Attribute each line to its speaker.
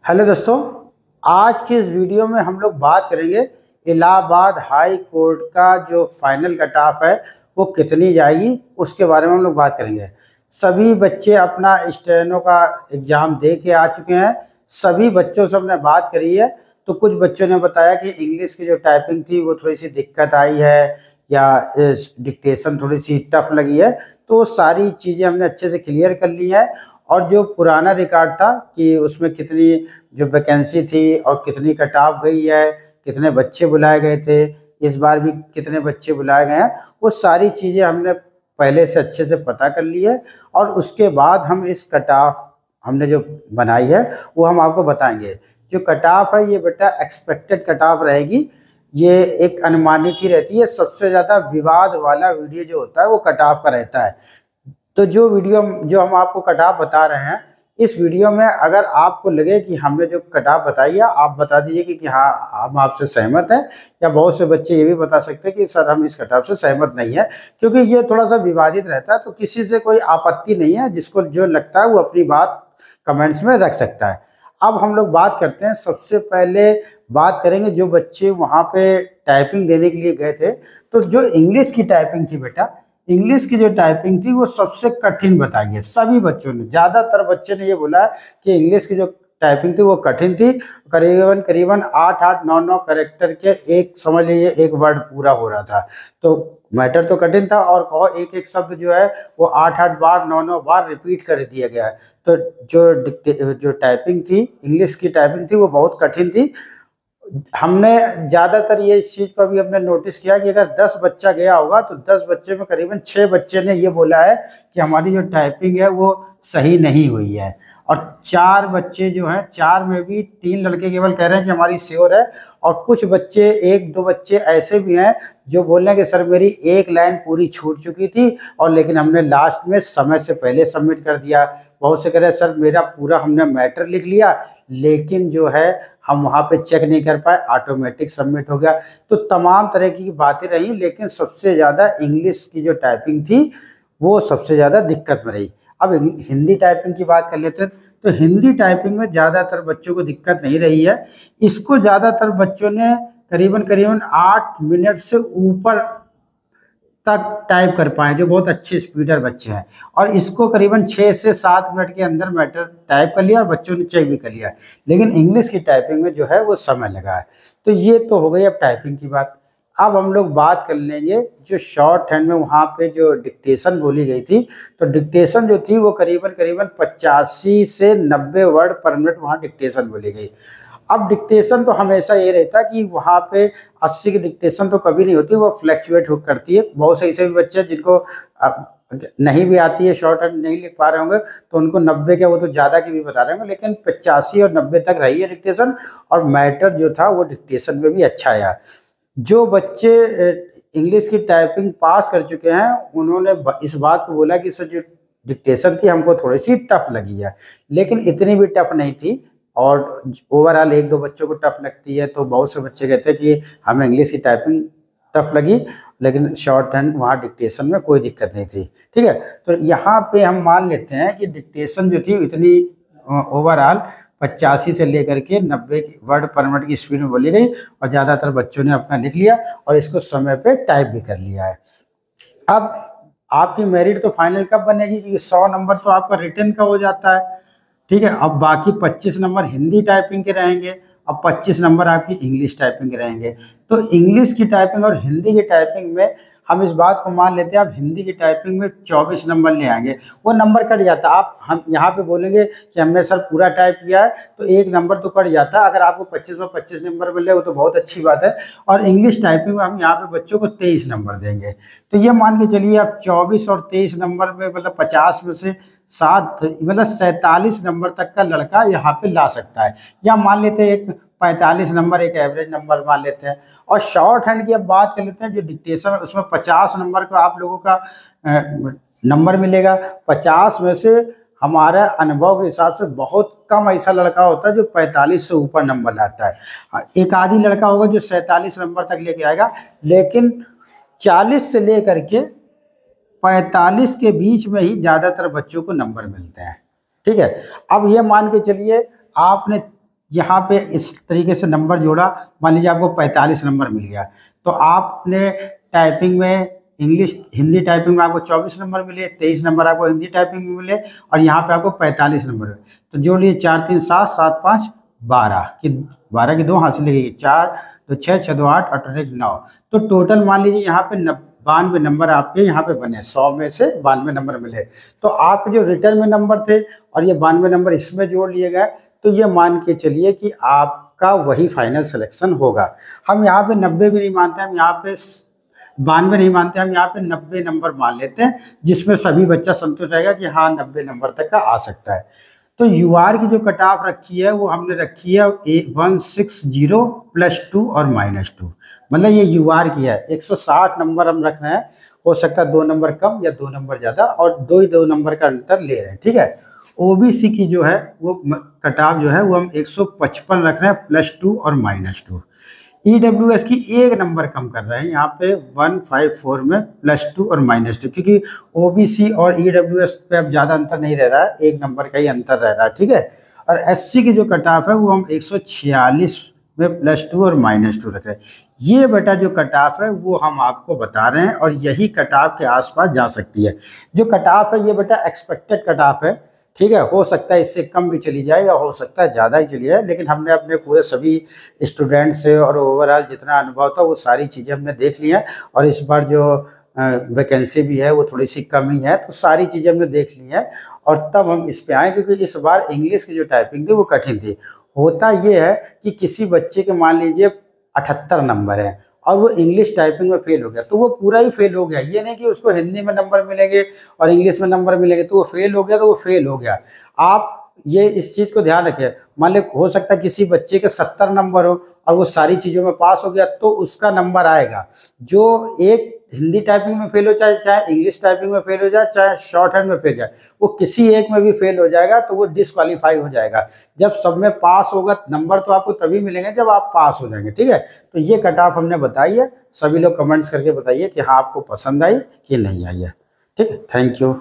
Speaker 1: Hello दोस्तों, आज की इस वीडियो में हम लोग बात करेंगे इलाहाबाद हाई कोर्ट का जो फाइनल कट ऑफ है वो कितनी जाएगी उसके बारे में हम लोग बात करेंगे। सभी बच्चे अपना स्टेनो का एग्ज़ाम दे के आ चुके हैं। सभी बच्चों से हमने बात करी है तो कुछ बच्चों ने बताया कि इंग्लिश की जो टाइपिंग थी वो थोड़ी सी दिक्कत आई है या डिक्टेशन थोड़ी सी टफ लगी है। तो वो सारी चीज़ें हमने अच्छे से क्लियर कर ली हैं। और जो पुराना रिकॉर्ड था कि उसमें कितनी जो वैकेंसी थी और कितनी कट ऑफ गई है, कितने बच्चे बुलाए गए थे, इस बार भी कितने बच्चे बुलाए गए हैं, वो सारी चीज़ें हमने पहले से अच्छे से पता कर ली है। और उसके बाद हम इस कट ऑफ हमने जो बनाई है वो हम आपको बताएंगे। जो कट ऑफ है ये बेटा एक्सपेक्टेड कट ऑफ रहेगी, ये एक अनुमानित ही रहती है। सबसे ज़्यादा विवाद वाला वीडियो जो होता है वो कट ऑफ का रहता है। तो जो हम आपको कट ऑफ बता रहे हैं, इस वीडियो में अगर आपको लगे कि हमने जो कट ऑफ बताई है आप बता दीजिए कि हाँ हम आपसे सहमत हैं। या बहुत से बच्चे ये भी बता सकते हैं कि सर हम इस कट ऑफ से सहमत नहीं है, क्योंकि ये थोड़ा सा विवादित रहता है। तो किसी से कोई आपत्ति नहीं है, जिसको जो लगता है वो अपनी बात कमेंट्स में रख सकता है। अब हम लोग बात करते हैं, सबसे पहले बात करेंगे जो बच्चे वहाँ पे टाइपिंग देने के लिए गए थे। तो जो इंग्लिश की टाइपिंग थी बेटा, इंग्लिश की जो टाइपिंग थी वो सबसे कठिन बताई है सभी बच्चों ने। ज़्यादातर बच्चे ने ये बोला कि इंग्लिश की जो टाइपिंग थी वो कठिन थी। करीबन करीबन 8-8 9-9 करेक्टर के एक समझ लीजिए एक वर्ड पूरा हो रहा था। तो मैटर तो कठिन था, और कहो एक एक शब्द जो है वो 8-8 बार 9-9 बार रिपीट कर दिया गया है। तो जो टाइपिंग थी, इंग्लिश की टाइपिंग थी वो बहुत कठिन थी। हमने ज़्यादातर ये इस चीज़ को भी हमने नोटिस किया कि अगर 10 बच्चा गया होगा तो 10 बच्चे में करीबन 6 बच्चे ने ये बोला है कि हमारी जो टाइपिंग है वो सही नहीं हुई है। और 4 बच्चे जो हैं, 4 में भी 3 लड़के केवल कह रहे हैं कि हमारी श्योर है। और कुछ बच्चे, 1-2 बच्चे ऐसे भी हैं जो बोल रहे हैं कि सर मेरी एक लाइन पूरी छूट चुकी थी और लेकिन हमने लास्ट में समय से पहले सबमिट कर दिया। बहुत से कह रहे हैं सर मेरा पूरा हमने मैटर लिख लिया लेकिन जो है हम वहाँ पे चेक नहीं कर पाए, ऑटोमेटिक सबमिट हो गया। तो तमाम तरह की बातें रही, लेकिन सबसे ज़्यादा इंग्लिश की जो टाइपिंग थी वो सबसे ज़्यादा दिक्कत में रही। अब हिंदी टाइपिंग की बात कर लेते हैं। तो हिंदी टाइपिंग में ज़्यादातर बच्चों को दिक्कत नहीं रही है। इसको ज़्यादातर बच्चों ने करीबन करीबन 8 मिनट से ऊपर तक टाइप कर पाए, जो बहुत अच्छे स्पीडर बच्चे हैं। और इसको करीबन 6 से 7 मिनट के अंदर मैटर टाइप कर लिया और बच्चों ने चेक भी कर लिया। लेकिन इंग्लिश की टाइपिंग में जो है वो समय लगा है। तो ये तो हो गई अब टाइपिंग की बात। अब हम लोग बात कर लेंगे जो शॉर्ट हैंड में वहाँ पे जो डिक्टेशन बोली गई थी। तो डिक्टेशन जो थी वो करीबन करीबन 85 से 90 वर्ड पर मिनट वहाँ डिक्टेशन बोली गई। अब डिक्टेशन तो हमेशा ये रहता है कि वहाँ पे 80 की डिक्टेशन तो कभी नहीं होती, वो फ्लैक्चुएट करती है। बहुत से ऐसे भी बच्चे हैं जिनको नहीं भी आती है, शॉर्ट हैंड नहीं लिख पा रहे होंगे तो उनको 90 के, वो तो ज़्यादा की भी बता रहे होंगे, लेकिन 85 और 90 तक रही है डिक्टेशन। और मैटर जो था वो डिक्टेशन में भी अच्छा आया। जो बच्चे इंग्लिश की टाइपिंग पास कर चुके हैं उन्होंने इस बात को बोला कि सर जो डिक्टेशन थी हमको थोड़ी सी टफ लगी है, लेकिन इतनी भी टफ नहीं थी। और ओवरऑल 1-2 बच्चों को टफ लगती है, तो बहुत से बच्चे कहते हैं कि हमें इंग्लिश की टाइपिंग टफ लगी, लेकिन शॉर्ट हैंड वहाँ डिक्टेशन में कोई दिक्कत नहीं थी। ठीक है, तो यहाँ पे हम मान लेते हैं कि डिक्टेशन जो थी इतनी ओवरऑल 85 से लेकर के 90 वर्ड पर मिनट की स्पीड में बोली गई और ज़्यादातर बच्चों ने अपना लिख लिया और इसको समय पे टाइप भी कर लिया है। अब आपकी मेरिट तो फाइनल कब बनेगी, क्योंकि 100 नंबर तो आपका रिटन का हो जाता है। ठीक है, अब बाकी 25 नंबर हिंदी टाइपिंग के रहेंगे। अब 25 नंबर आपकी इंग्लिश टाइपिंग के रहेंगे। तो इंग्लिश की टाइपिंग और हिंदी की टाइपिंग में हम इस बात को मान लेते हैं, आप हिंदी की टाइपिंग में 24 नंबर ले आएंगे, वो नंबर कट जाता है। आप हम यहाँ पे बोलेंगे कि हमने सर पूरा टाइप किया है तो एक नंबर तो कट जाता है। अगर आपको 25 में 25 नंबर मिले वो तो बहुत अच्छी बात है। और इंग्लिश टाइपिंग में हम यहाँ पे बच्चों को 23 नंबर देंगे। तो ये मान के चलिए आप 24 और 23 नंबर में मतलब 50 में से 7 मतलब 47 नंबर तक का लड़का यहाँ पे ला सकता है। या मान लेते हैं एक 45 नंबर एक एवरेज नंबर मान लेते हैं। और शॉर्ट हैंड की अब बात कर लेते हैं, जो डिक्टेशन है उसमें 50 नंबर का आप लोगों का नंबर मिलेगा। 50 में से हमारा अनुभव के हिसाब से बहुत कम ऐसा लड़का होता है जो 45 से ऊपर नंबर लाता है। एक आधी लड़का होगा जो 47 नंबर तक लेके आएगा, लेकिन 40 से लेकर के 45 के बीच में ही ज़्यादातर बच्चों को नंबर मिलते हैं। ठीक है, अब ये मान के चलिए आपने यहाँ पे इस तरीके से नंबर जोड़ा, मान लीजिए आपको 45 नंबर मिल गया, तो आपने टाइपिंग में इंग्लिश हिंदी टाइपिंग में आपको 24 नंबर मिले, 23 नंबर आपको हिंदी टाइपिंग में मिले और यहाँ पे आपको 45 नंबर मिले। तो जोड़िए 4 3 7 7 5 12 की 12 की 2 हासिल लगेगी, 4 तो 6 6 2 8 8 1 9। तो टोटल मान लीजिए यहाँ पे 92 नंबर आपके यहाँ पे बने, 100 में से 92 नंबर मिले। तो आपके जो रिटर्न में नंबर थे और ये 92 नंबर इसमें जोड़ लिए गए, तो ये मान के चलिए कि आपका वही फाइनल सिलेक्शन होगा। हम यहाँ पे 90 भी नहीं मानते, हम यहाँ पे 92 नहीं मानते, हम यहाँ पे 90 नंबर मान लेते हैं, जिसमें सभी बच्चा संतुष्ट रहेगा कि हाँ 90 नंबर तक का आ सकता है। तो यूआर की जो कट ऑफ रखी है वो हमने रखी है 160 +2 और -2, मतलब ये यूआर की है। 160 नंबर हम रख रहे हैं, हो सकता है 2 नंबर कम या 2 नंबर ज़्यादा, और 2 नंबर का अंतर ले रहे हैं, ठीक है। ओबीसी की जो है वो कट ऑफ जो है वो हम 155 रख रहे हैं, +2 और -2। ईडब्ल्यूएस की 1 नंबर कम कर रहे हैं यहाँ पे 154 में, +2 और -2, क्योंकि ओबीसी और ईडब्ल्यूएस पे अब ज़्यादा अंतर नहीं रह रहा है, 1 नंबर का ही अंतर रह रहा है, ठीक है। और एससी की जो कट ऑफ है वो हम 146 में +2 और -2 रख रहे हैं। ये बेटा जो कट ऑफ है वो हम आपको बता रहे हैं, और यही कट ऑफ के आसपास जा सकती है। जो कट ऑफ है ये बेटा एक्सपेक्टेड कट ऑफ है, ठीक है। हो सकता है इससे कम भी चली जाए या हो सकता है ज़्यादा ही चली जाए, लेकिन हमने अपने पूरे सभी स्टूडेंट से और ओवरऑल जितना अनुभव था वो सारी चीज़ें हमने देख ली हैं। और इस बार जो वैकेंसी भी है वो थोड़ी सी कम ही है, तो सारी चीज़ें हमने देख ली हैं और तब हम इस पे आए, क्योंकि इस बार इंग्लिश की जो टाइपिंग थी वो कठिन थी। होता ये है कि किसी बच्चे के मान लीजिए 78 नंबर हैं और वो इंग्लिश टाइपिंग में फेल हो गया, तो वो पूरा ही फेल हो गया। ये नहीं कि उसको हिंदी में नंबर मिलेंगे और इंग्लिश में नंबर मिलेंगे, तो वो फेल हो गया तो वो फेल हो गया। आप ये इस चीज़ को ध्यान रखिए, मान ली हो सकता है किसी बच्चे के 70 नंबर हो और वो सारी चीज़ों में पास हो गया, तो उसका नंबर आएगा। जो एक हिंदी टाइपिंग में फेल हो जाए, चाहे इंग्लिश टाइपिंग में फेल हो जाए, चाहे शॉर्ट हैंड में फेल जाए, वो किसी एक में भी फेल हो जाएगा तो वो डिसक्वालीफाई हो जाएगा। जब सब में पास होगा, नंबर तो आपको तभी मिलेंगे जब आप पास हो जाएंगे, ठीक है। तो ये कट ऑफ हमने बताई है, सभी लोग कमेंट्स करके बताइए कि हाँ आपको पसंद आई कि नहीं आई है, ठीक है। Thank you.